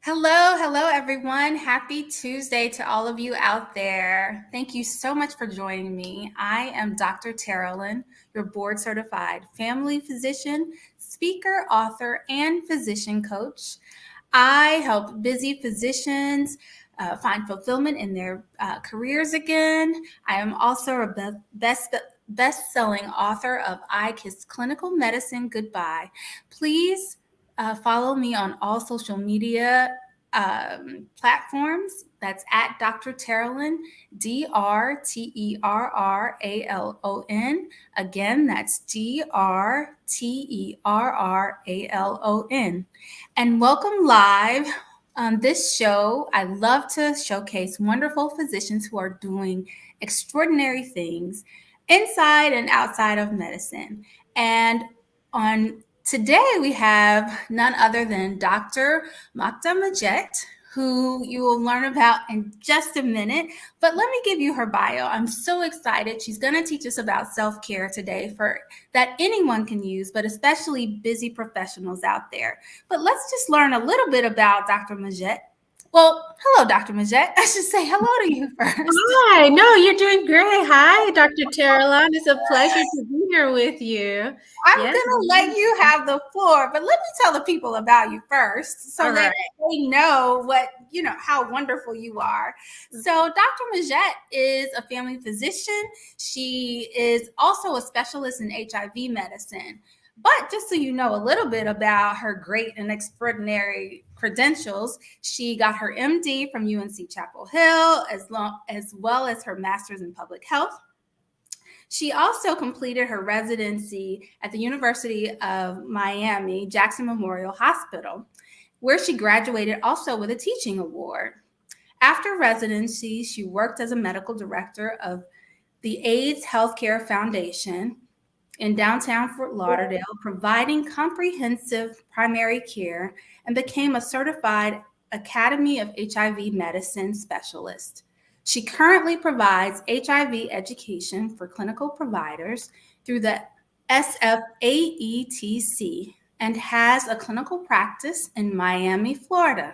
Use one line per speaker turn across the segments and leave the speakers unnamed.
Hello, everyone. Happy Tuesday to all of you out there. Thank you so much for joining me. I am Dr. Terrellin, your board certified family physician, speaker, author, and physician coach. I help busy physicians find fulfillment in their careers again. I am also a best-selling author of I Kiss Clinical Medicine Goodbye. Please follow me on all social media platforms. That's at Dr. Terrellin, DrTerralon. Again, that's DrTerralon. And welcome live. On this show, I love to showcase wonderful physicians who are doing extraordinary things inside and outside of medicine. And on today, we have none other than Dr. Makda Majette, who you will learn about in just a minute. But let me give you her bio. I'm so excited. She's going to teach us about self-care today that anyone can use, but especially busy professionals out there. But let's just learn a little bit about Dr. Majette. Well, hello, Dr. Majette. I should say hello to you first.
Hi, no, you're doing great. Hi, Dr. Terrellon. It's a pleasure to be here with you.
I'm
Yes.
going to let you have the floor, but let me tell the people about you first so that they know how wonderful you are. So Dr. Majette is a family physician. She is also a specialist in HIV medicine. But just so you know a little bit about her great and extraordinary credentials, she got her MD from UNC Chapel Hill, as well as her master's in public health. She also completed her residency at the University of Miami Jackson Memorial Hospital, where she graduated also with a teaching award. After residency, she worked as a medical director of the AIDS Healthcare Foundation in downtown Fort Lauderdale, providing comprehensive primary care, and became a certified Academy of HIV Medicine specialist. She currently provides HIV education for clinical providers through the SFAETC and has a clinical practice in Miami, Florida.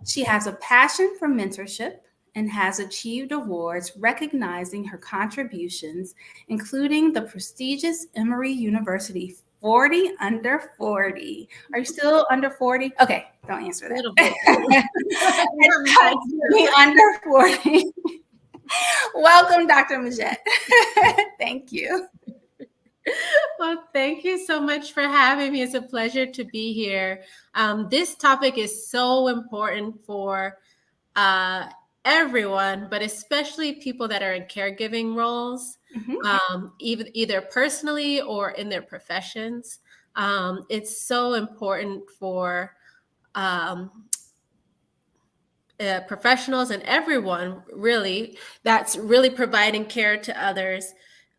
She has a passion for mentorship and has achieved awards recognizing her contributions, including the prestigious Emory University 40 under 40. Are you still under 40? Okay, don't answer that. A little bit. Under 40. Welcome, Dr. Majette. Thank you.
Well, thank you so much for having me. It's a pleasure to be here. This topic is so important for everyone, but especially people that are in caregiving roles, either personally or in their professions. It's so important for professionals and everyone really that's really providing care to others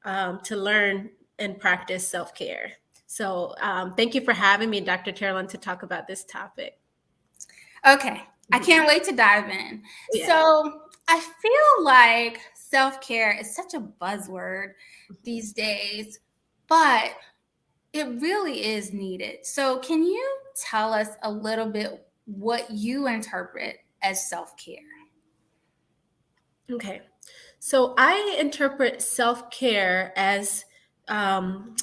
to learn and practice self-care. So thank you for having me, Dr. Terrellin, to talk about this topic.
Okay, I can't wait to dive in. Yeah. So I feel like self-care is such a buzzword these days, but it really is needed. So can you tell us a little bit what you interpret as self-care?
Okay, so I interpret self-care as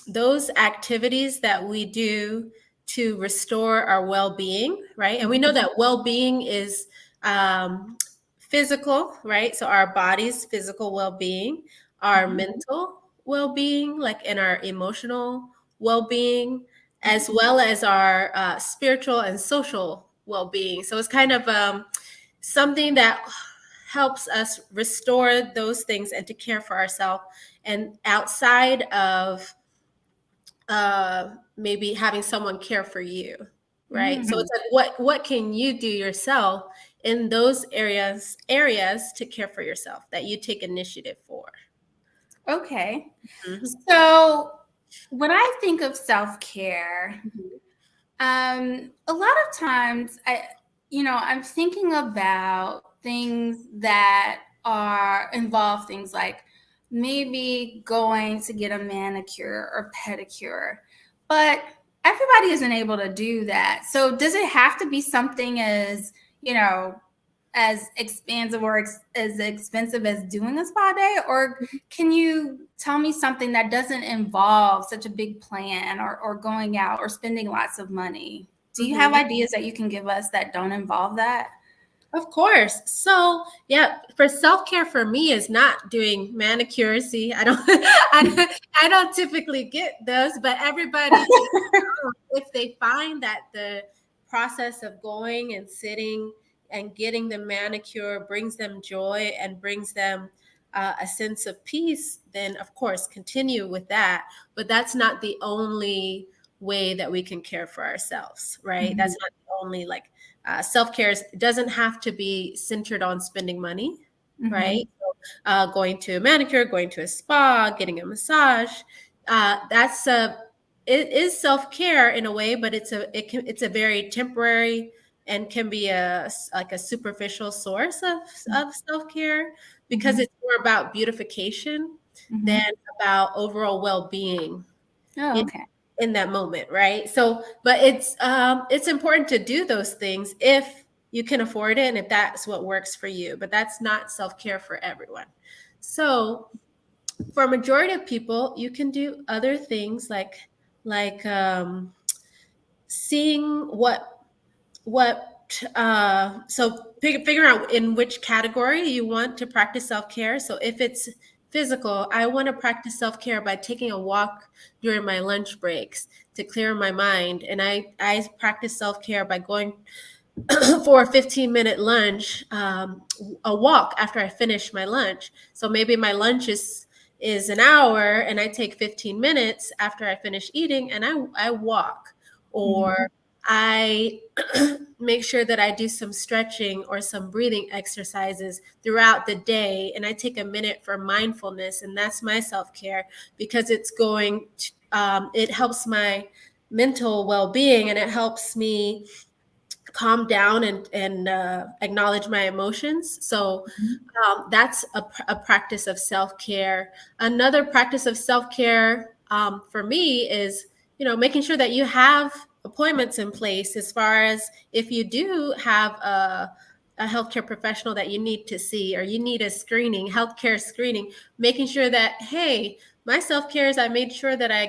those activities that we do to restore our well-being, right? And we know that well-being is physical, right? So our body's physical well-being, our mental well-being, like in our emotional well-being, as well as our spiritual and social well-being. So it's kind of something that helps us restore those things and to care for ourselves, and outside of maybe having someone care for you, right? So it's like what can you do yourself in those areas to care for yourself that you take initiative for?
Okay. So when I think of self-care, a lot of times I'm thinking about things that involve things like maybe going to get a manicure or pedicure. But everybody isn't able to do that. So does it have to be something as, as expansive or as expensive as doing a spa day? Or can you tell me something that doesn't involve such a big plan or going out or spending lots of money? Do you have ideas that you can give us that don't involve that?
Of course. So yeah, for self-care for me is not doing manicures. See, I don't typically get those, but everybody, if they find that the process of going and sitting and getting the manicure brings them joy and brings them a sense of peace, then of course continue with that. But that's not the only way that we can care for ourselves, right? That's not the only self-care doesn't have to be centered on spending money, right? So, going to a manicure, going to a spa, getting a massage, it is self-care in a way, but it's a very temporary and can be like a superficial source of self-care, because it's more about beautification than about overall well-being.
Oh, okay.
In that moment, right? So, but it's important to do those things if you can afford it and if that's what works for you. But that's not self-care for everyone. So, for a majority of people, you can do other things like seeing figuring out in which category you want to practice self-care. So if it's physical, I want to practice self-care by taking a walk during my lunch breaks to clear my mind. And I practice self-care by going for a 15-minute lunch, a walk after I finish my lunch. So maybe my lunch is an hour and I take 15 minutes after I finish eating and I walk, or I make sure that I do some stretching or some breathing exercises throughout the day. And I take a minute for mindfulness, and that's my self-care, because it helps my mental well-being, and it helps me calm down and acknowledge my emotions. So that's a practice of self-care. Another practice of self-care for me is, making sure that you have appointments in place, as far as if you do have a healthcare professional that you need to see, or you need a healthcare screening, making sure that, hey, my self-care is I made sure that I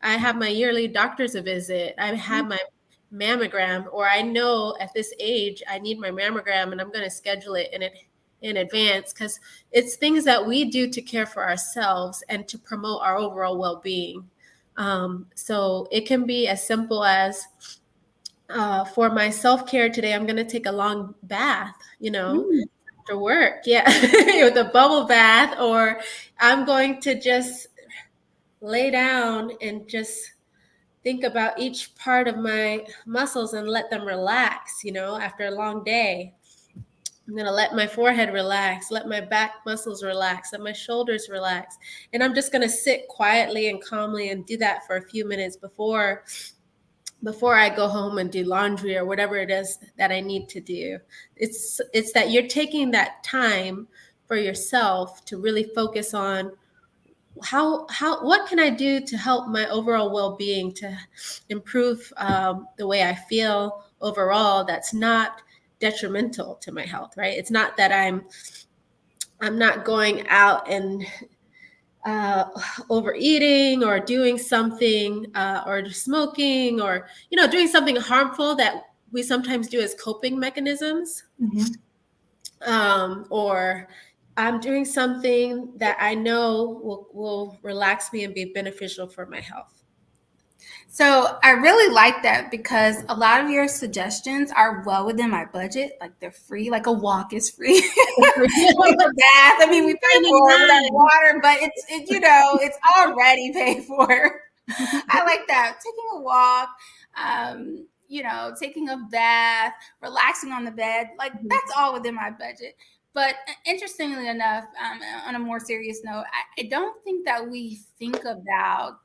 have my yearly doctor's visit. I have my mammogram, or I know at this age I need my mammogram and I'm going to schedule it in advance, because it's things that we do to care for ourselves and to promote our overall well-being. So it can be as simple as for my self-care today, I'm going to take a long bath, after work. Yeah. With a bubble bath, or I'm going to just lay down and just think about each part of my muscles and let them relax, after a long day. I'm going to let my forehead relax, let my back muscles relax, let my shoulders relax. And I'm just going to sit quietly and calmly and do that for a few minutes before I go home and do laundry or whatever it is that I need to do. It's that you're taking that time for yourself to really focus on what can I do to help my overall well-being, to improve the way I feel overall, that's not detrimental to my health, right? It's not that I'm not going out and overeating or doing something or smoking, or doing something harmful that we sometimes do as coping mechanisms. Or I'm doing something that I know will relax me and be beneficial for my health.
So I really like that, because a lot of your suggestions are well within my budget. Like, they're free. Like, a walk is free. Like a bath. I mean, we pay for it with our water, but it's already paid for. I like that. Taking a walk, taking a bath, relaxing on the bed. Like, that's all within my budget. But interestingly enough, on a more serious note, I don't think that we think about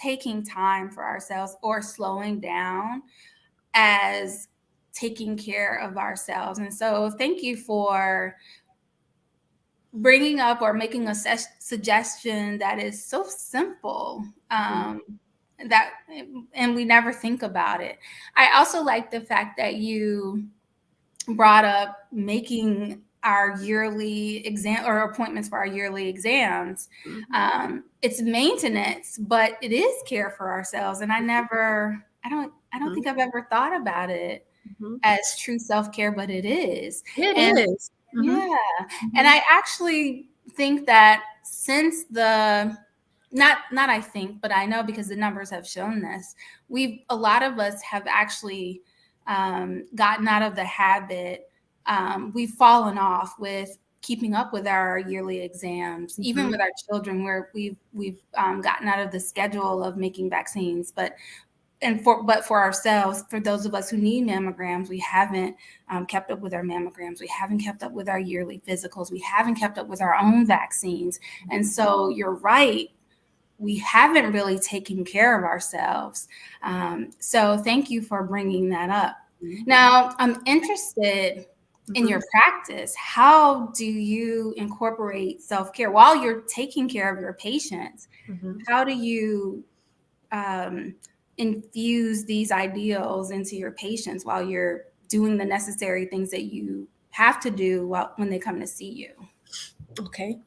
taking time for ourselves or slowing down as taking care of ourselves. And so thank you for bringing up or making a suggestion that is so simple. and we never think about it. I also like the fact that you brought up making our yearly exam or appointments for our yearly exams. It's maintenance, but it is care for ourselves. And I don't think I've ever thought about it as true self-care, but it is.
It
And
is.
yeah. And I actually think that since not I think, but I know because the numbers have shown this, a lot of us have actually gotten out of the habit. We've fallen off with keeping up with our yearly exams, even with our children, where we've gotten out of the schedule of making vaccines. But for ourselves, for those of us who need mammograms, we haven't kept up with our mammograms. We haven't kept up with our yearly physicals. We haven't kept up with our own vaccines. And so you're right. We haven't really taken care of ourselves. So thank you for bringing that up. Now, I'm interested in your practice. How do you incorporate self-care while you're taking care of your patients? How do you infuse these ideals into your patients while you're doing the necessary things that you have to do when they come to see you?
Okay,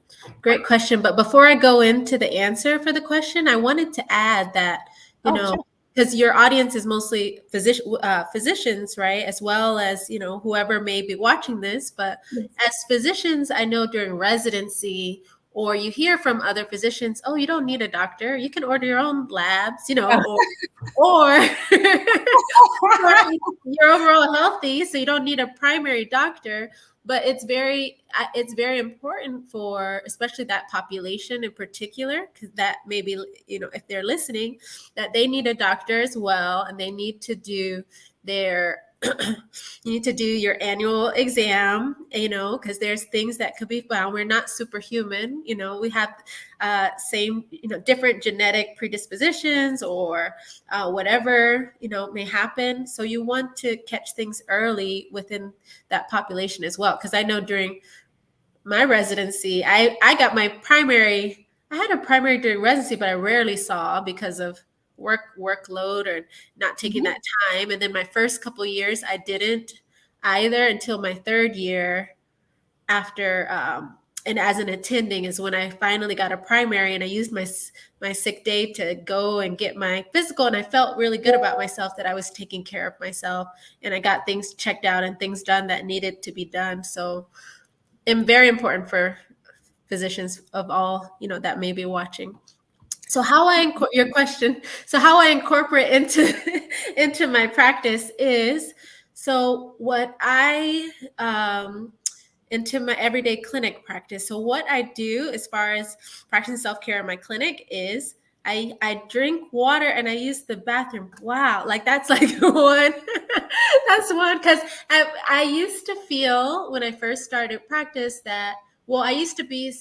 great question. But before I go into the answer for the question, I wanted to add that, because your audience is mostly physicians, right? As well as, whoever may be watching this. But as physicians, I know during residency, or you hear from other physicians, oh, you don't need a doctor. You can order your own labs, or you're overall healthy, so you don't need a primary doctor. But it's very important for especially that population in particular, because that maybe, if they're listening, that they need a doctor as well, and they need to do their you need to do your annual exam, because there's things that could be found. We're not superhuman, we have same, different genetic predispositions or whatever, may happen. So you want to catch things early within that population as well. Because I know during my residency, I had a primary during residency, but I rarely saw because of workload or not taking that time. And then my first couple of years, I didn't either until my third year after, and as an attending is when I finally got a primary, and I used my sick day to go and get my physical. And I felt really good about myself, that I was taking care of myself, and I got things checked out and things done that needed to be done. So it's very important for physicians of all, that may be watching. So how I incorporate into my practice is, so what I into my everyday clinic practice. So what I do as far as practicing self-care in my clinic is I drink water and I use the bathroom. Wow, like that's like one. That's one, because I used to feel when I first started practice that, well, I used to be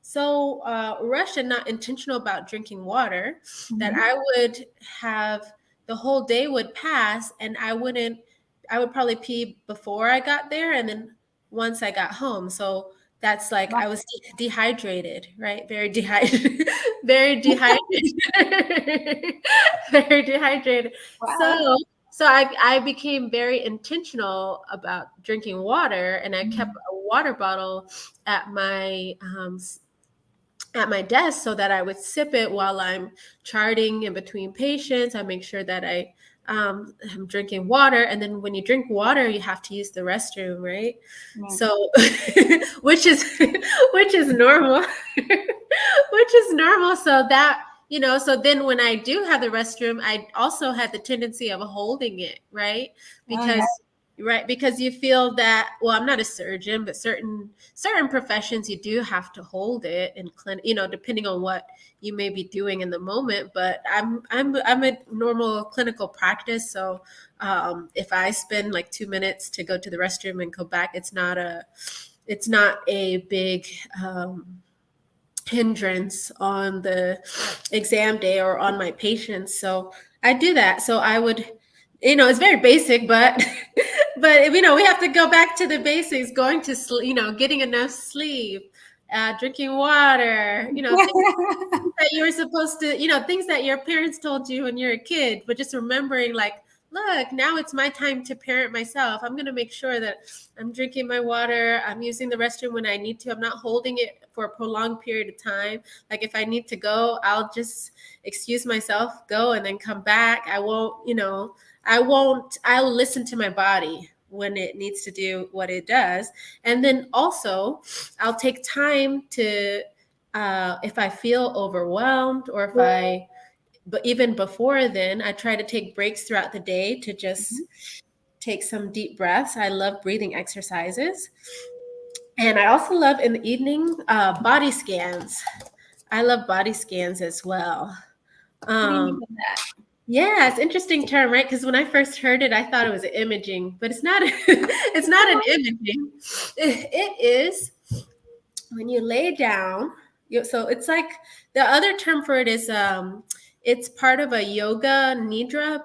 so rushed and not intentional about drinking water that I would have, the whole day would pass and I would probably pee before I got there and then once I got home. So that's like I was dehydrated, right? Very dehydrated, very dehydrated, very dehydrated.
Wow.
So I became very intentional about drinking water, and I kept a water bottle at my desk so that I would sip it while I'm charting in between patients. I make sure that I'm drinking water. And then when you drink water, you have to use the restroom, right? So, which is normal, which is normal. So that, so then when I do have the restroom, I also had the tendency of holding it, right? Because you feel that, well, I'm not a surgeon, but certain professions, you do have to hold it in clinic, depending on what you may be doing in the moment. But I'm a normal clinical practice. So if I spend like 2 minutes to go to the restroom and go back, it's not a big hindrance on the exam day or on my patients. So I do that. So I would, it's very basic, but we have to go back to the basics, going to sleep, getting enough sleep, drinking water, things that you were supposed to, things that your parents told you when you're a kid, but just remembering like, look, now it's my time to parent myself. I'm going to make sure that I'm drinking my water. I'm using the restroom when I need to. I'm not holding it for a prolonged period of time. Like if I need to go, I'll just excuse myself, go, and then come back. I'll listen to my body when it needs to do what it does. And then also, I'll take time to, if I feel overwhelmed or but even before then, I try to take breaks throughout the day to just take some deep breaths. I love breathing exercises. And I also love in the evening body scans. I love body scans as well.
What do you mean by that?
Yeah, it's an interesting term, right? Because when I first heard it, I thought it was imaging, but it's not. It's not an imaging. It is when you lay down. So it's like the other term for it is it's part of a yoga nidra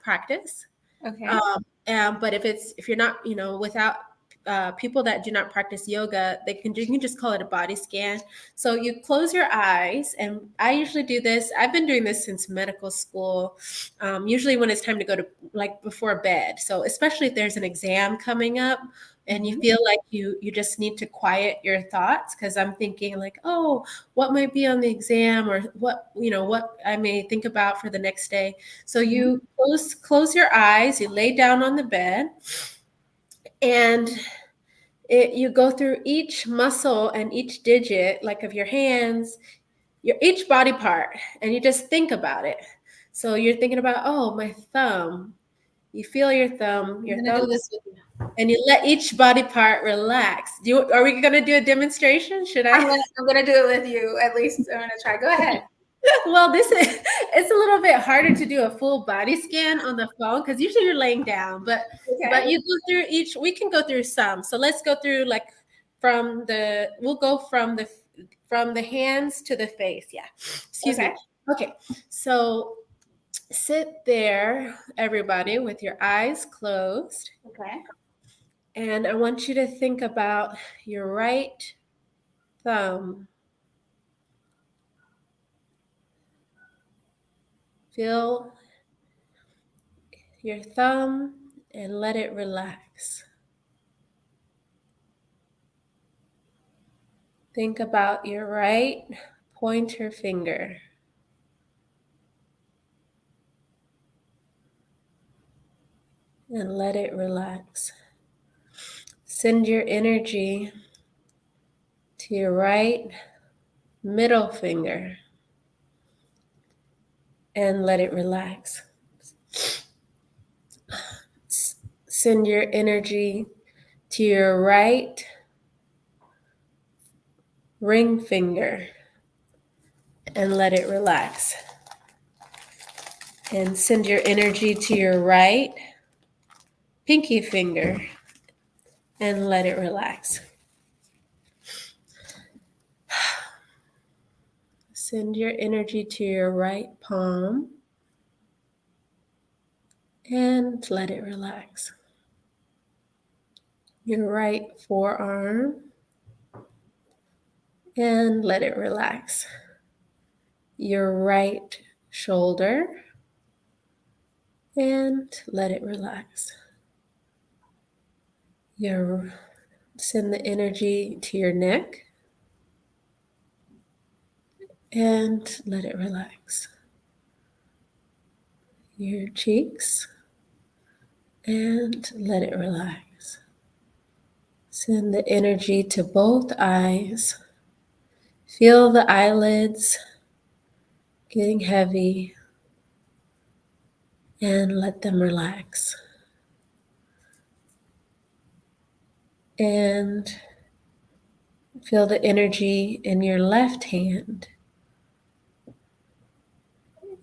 practice.
Okay.
But if you're not, without people that do not practice yoga, you can just call it a body scan. So you close your eyes, and I usually do this. I've been doing this since medical school. Usually when it's time to go to like before bed. So especially if there's an exam coming up, and you feel like you just need to quiet your thoughts, because I'm thinking like, oh, what might be on the exam, or what I may think about for the next day. So you close your eyes, you lay down on the bed, and you go through each muscle and each digit, like of your hands, each body part, and you just think about it. So you're thinking about, oh, my thumb. You feel your thumb,
I'm gonna do this with you.
and you let each body part relax. Are we going to do a demonstration? Should I?
I'm gonna do it with you. At least I'm gonna try. Go ahead.
Well, it's a little bit harder to do a full body scan on the phone because usually you're laying down, but you go through each. We can go through some. So let's go through like we'll go from the hands to the face. Yeah. Excuse me. Okay. So sit there, everybody, with your eyes closed.
Okay.
And I want you to think about your right thumb. Feel your thumb and let it relax. Think about your right pointer finger. And let it relax. Send your energy to your right middle finger and let it relax. Send your energy to your right ring finger and let it relax. And send your energy to your right pinky finger and let it relax. Send your energy to your right palm and let it relax. Your right forearm and let it relax. Your right shoulder and let it relax. Send the energy to your neck and let it relax. Your cheeks and let it relax. Send the energy to both eyes. Feel the eyelids getting heavy and let them relax. And feel the energy in your left hand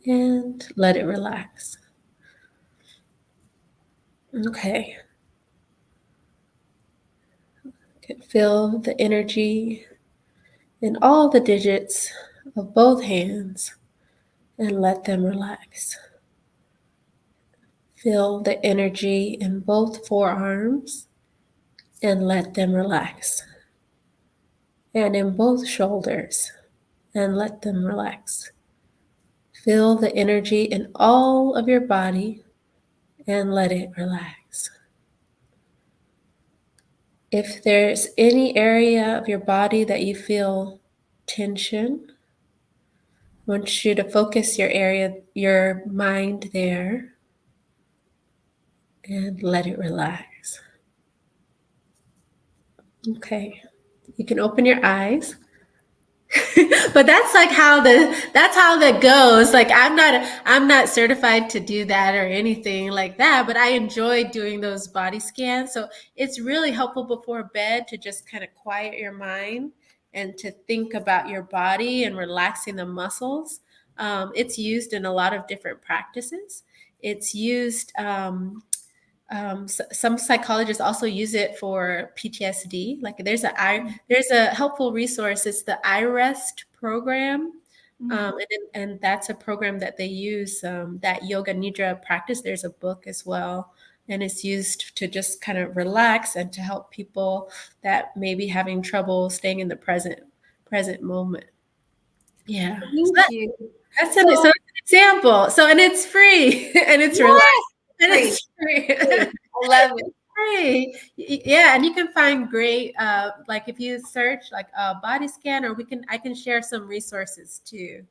and let it relax. Okay. Feel the energy in all the digits of both hands and let them relax. Feel the energy in both forearms and let them relax. and in both shoulders, and let them relax. Feel the energy in all of your body and let it relax. If there's any area of your body that you feel tension, I want you to focus your mind there and let it relax. Okay. You can open your eyes. But that's how that goes. Like I'm not certified to do that or anything like that, but I enjoy doing those body scans. So it's really helpful before bed to just kind of quiet your mind and to think about your body and relaxing the muscles. It's used in a lot of different practices. It's used some psychologists also use it for PTSD. Like there's a helpful resource. It's the iRest program, and that's a program that they use. That yoga nidra practice. There's a book as well, and it's used to just kind of relax and to help people that may be having trouble staying in the present moment. Yeah, so
Thank you.
so it's an example. So and it's free and it's relaxed.
Yes,
And
free.
it's free.
I love it.
Free. Yeah, and you can find great like if you search like a body scan, or I can share some resources too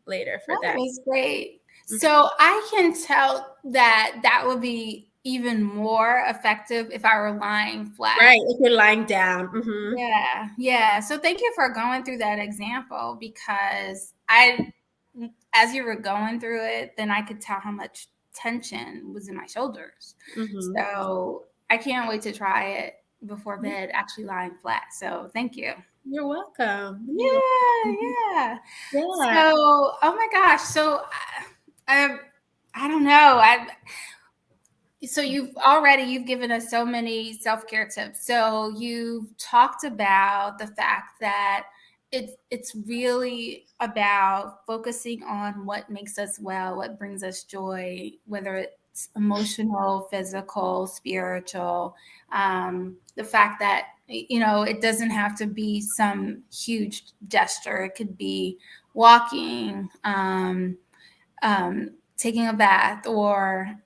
later for
That
that.
was great.
Mhm.
So I can tell that that would be even more effective if I were lying flat.
Right, if you're lying down. Hmm.
Yeah, yeah. So thank you for going through that example, because as you were going through it, then I could tell how much tension was in my shoulders.
Hmm.
So I can't wait to try it before bed, actually lying flat. So thank you.
You're welcome. You're
Yeah,
welcome.
yeah.
Yeah.
So, oh my gosh. So, I don't know. So you've given us so many self-care tips. So you've talked about the fact that it's really about focusing on what makes us well, what brings us joy, whether it's emotional, physical, spiritual. The fact that it doesn't have to be some huge gesture. It could be walking, taking a bath, or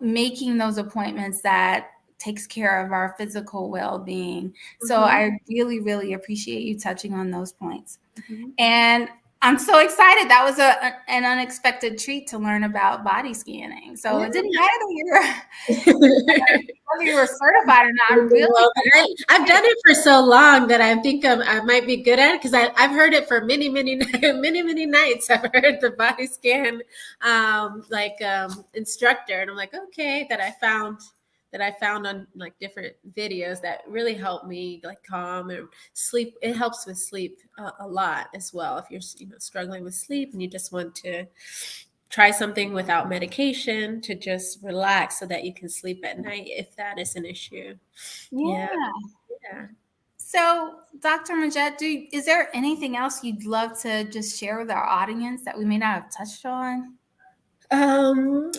making those appointments that takes care of our physical well-being. So
Hmm.
I really, really appreciate you touching on those points.
Hmm.
And I'm so excited. That was an unexpected treat to learn about body scanning. So it didn't matter that
Yeah.
whether you were certified or not. I'm really
Well, I've done it for so long that I think I might be good at it because I've heard it for many, many, many nights. I've heard the body scan instructor, and I'm like, okay, that I found on like different videos that really help me like calm and sleep. It helps with sleep a lot as well. If you're struggling with sleep and you just want to try something without medication to just relax so that you can sleep at night if that is an issue. Yeah.
yeah.
Yeah.
So, Dr. Majette, is there anything else you'd love to just share with our audience that we may not have touched on?
Um,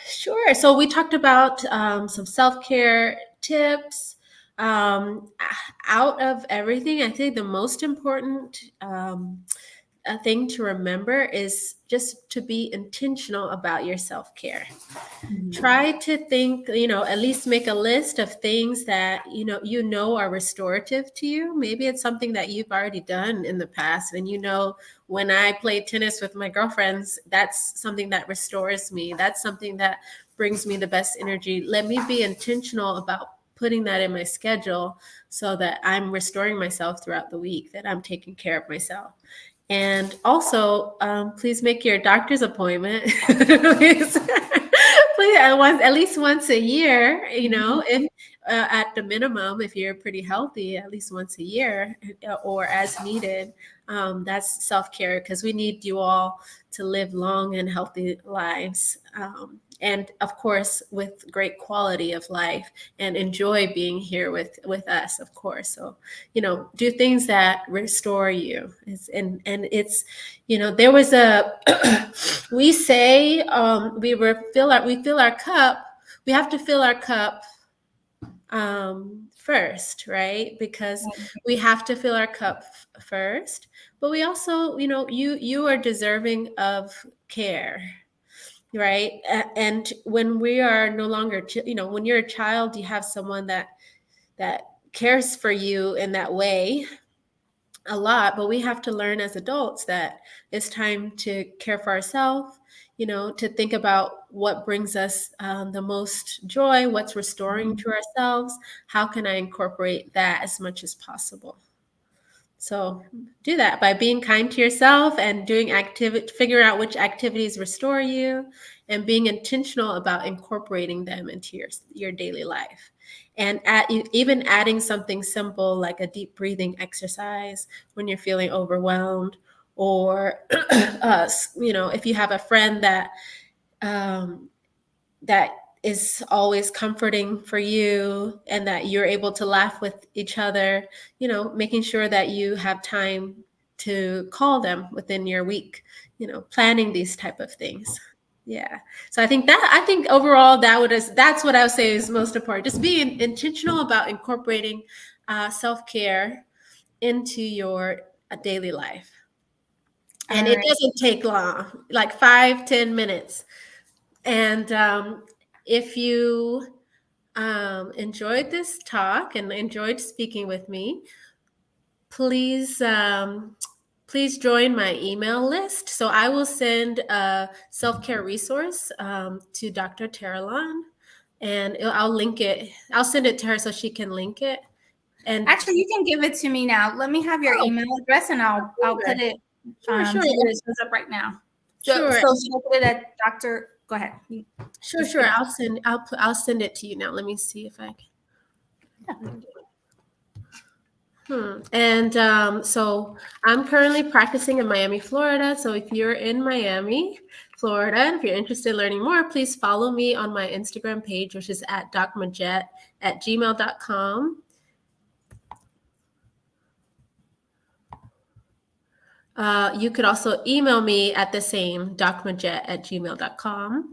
sure. So we talked about some self-care tips. Out of everything, I think the most important a thing to remember is just to be intentional about your self-care. Try to think, at least make a list of things that are restorative to you. Maybe it's something that you've already done in the past, and when I play tennis with my girlfriends, that's something that restores me. That's something that brings me the best energy. Let me be intentional about putting that in my schedule so that I'm restoring myself throughout the week, that I'm taking care of myself. And also, please make your doctor's appointment. Please, at least once a year. If at the minimum, if you're pretty healthy, at least once a year, or as needed. That's self care, because we need you all to live long and healthy lives. And of course, with great quality of life, and enjoy being here with us, of course. So do things that restore you. It's there was a we say we fill our cup. We have to fill our cup first, right? Because we have to fill our cup first, but we also, you are deserving of care, right? And when we are no longer, when you're a child, you have someone that cares for you in that way a lot, but we have to learn as adults that it's time to care for ourselves, to think about what brings us the most joy, what's restoring to ourselves, how can I incorporate that as much as possible. So do that by being kind to yourself and doing figuring out which activities restore you and being intentional about incorporating them into your daily life. And even adding something simple like a deep breathing exercise when you're feeling overwhelmed, or if you have a friend um, that is always comforting for you and that you're able to laugh with each other, making sure that you have time to call them within your week, planning these type of things. Yeah. So I think overall that's what I would say is most important. Just being intentional about incorporating self-care into your daily life. And it doesn't take long, like 5-10 minutes. And if you enjoyed this talk and enjoyed speaking with me, please please join my email list. So I will send a self-care resource to Dr. Terralon, and I'll link it. I'll send it to her so she can link it. And
actually, you can give it to me now. Let me have your email address, and I'll put it.
Sure.
So that it shows up right now. So should I put it at Dr. Go ahead.
Sure. I'll send it to you now. Let me see if I can. And so I'm currently practicing in Miami, Florida. So if you're in Miami, Florida, and if you're interested in learning more, please follow me on my Instagram page, which is at docmajette@gmail.com. You could also email me at the same docmajette@gmail.com.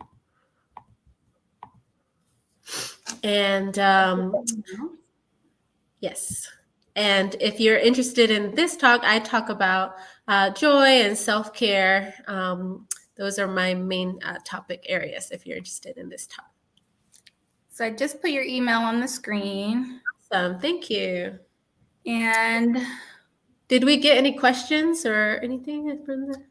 And yes. And if you're interested in this talk, I talk about joy and self-care. Those are my main topic areas if you're interested in this talk.
So I just put your email on the screen.
Awesome. Thank you.
And
did we get any questions or anything from the...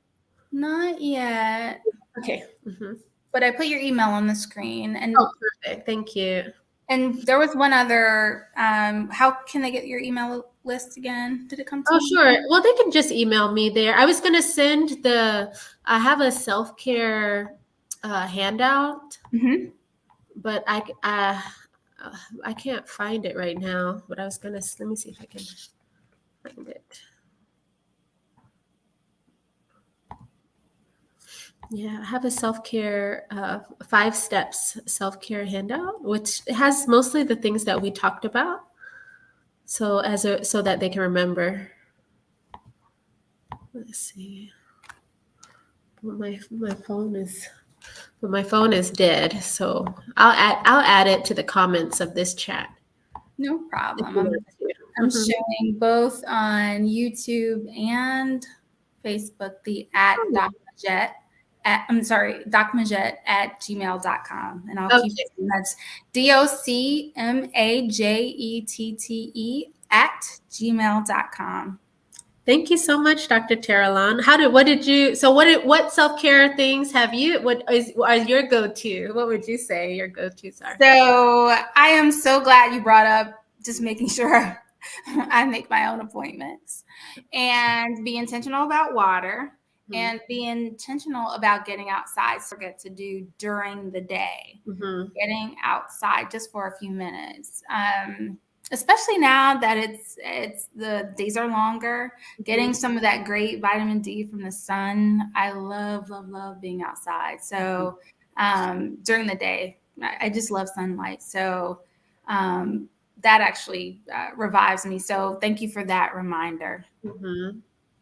Not yet.
Okay. Mm-hmm.
But I put your email on the screen. And
perfect. Thank you.
And there was one other, how can they get your email list again? Did it come to
me? Sure. Well, they can just email me there. I was going to send I have a self-care handout, but I can't find it right now, but I was going to, let me see if I can find it. Yeah, I have a self-care 5 steps self-care handout, which has mostly the things that we talked about. So so that they can remember. Let's see. My phone is dead, so I'll add it to the comments of this chat.
No problem. I'm showing both on YouTube and Facebook the at Doc Majette. docmajette@gmail.com. And I'll keep it. That's DOCMAJETTE@gmail.com.
Thank you so much, Dr. Terralon. What self-care things have you, are your go-to? What would you say your go-tos are?
So I am so glad you brought up just making sure I make my own appointments and be intentional about water. And be intentional about getting outside. So get to do during the day, getting outside just for a few minutes. Especially now that it's the days are longer, getting some of that great vitamin D from the sun. I love being outside. So during the day, I just love sunlight. So that actually revives me. So thank you for that reminder.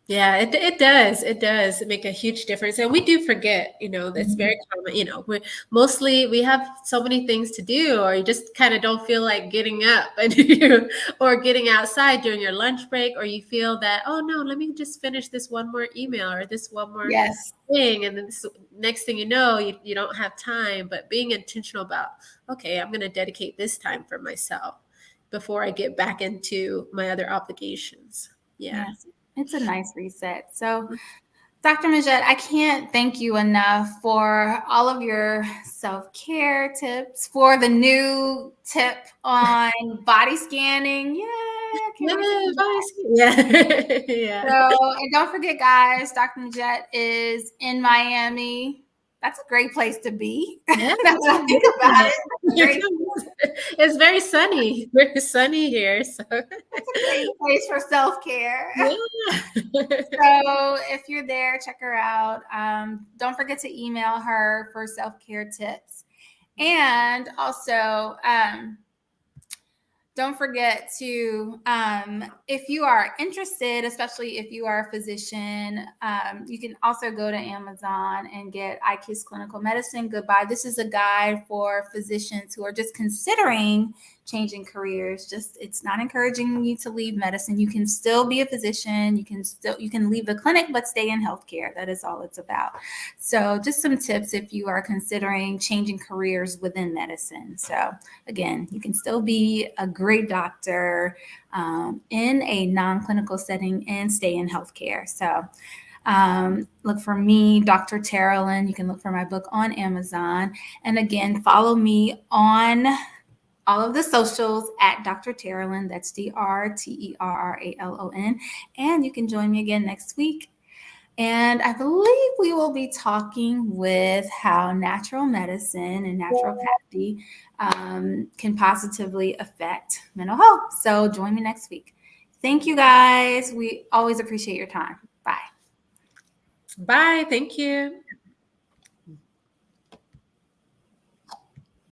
Yeah, it does. It does make a huge difference. And we do forget, that's
Mhm.
very common. We have so many things to do, or you just kind of don't feel like getting up and or getting outside during your lunch break, or you feel that, oh no, let me just finish this one more email or this one more
Yes.
thing. And then next thing you know, you don't have time. But being intentional about, okay, I'm going to dedicate this time for myself before I get back into my other obligations. Yeah.
Yes. It's a nice reset. So, Dr. Majette, I can't thank you enough for all of your self-care tips, for the new tip on body scanning. Yay! I can't wait to do that.
Yeah. Yeah.
So, and don't forget, guys, Dr. Majette is in Miami. That's a great place to be.
Yeah.
Now that I think about it, that's a
You
great,
can It's very sunny here. So
that's a great place for self-care.
yeah.
So if you're there, check her out. Don't forget to email her for self-care tips. And also, don't forget to, if you are interested, especially if you are a physician, you can also go to Amazon and get IKISS Clinical Medicine Goodbye. This is a guide for physicians who are just considering changing careers. Just, it's not encouraging you to leave medicine. You can still be a physician. You can leave the clinic, but stay in healthcare. That is all it's about. So just some tips if you are considering changing careers within medicine. So again, you can still be a great doctor in a non-clinical setting and stay in healthcare. So look for me, Dr. Terrelyn. You can look for my book on Amazon. And again, follow me on all of the socials at Dr. Terrelyn. That's DrTerralon. And you can join me again next week. And I believe we will be talking with how natural medicine and naturopathy can positively affect mental health. So join me next week. Thank you guys. We always appreciate your time. Bye.
Bye. Thank you.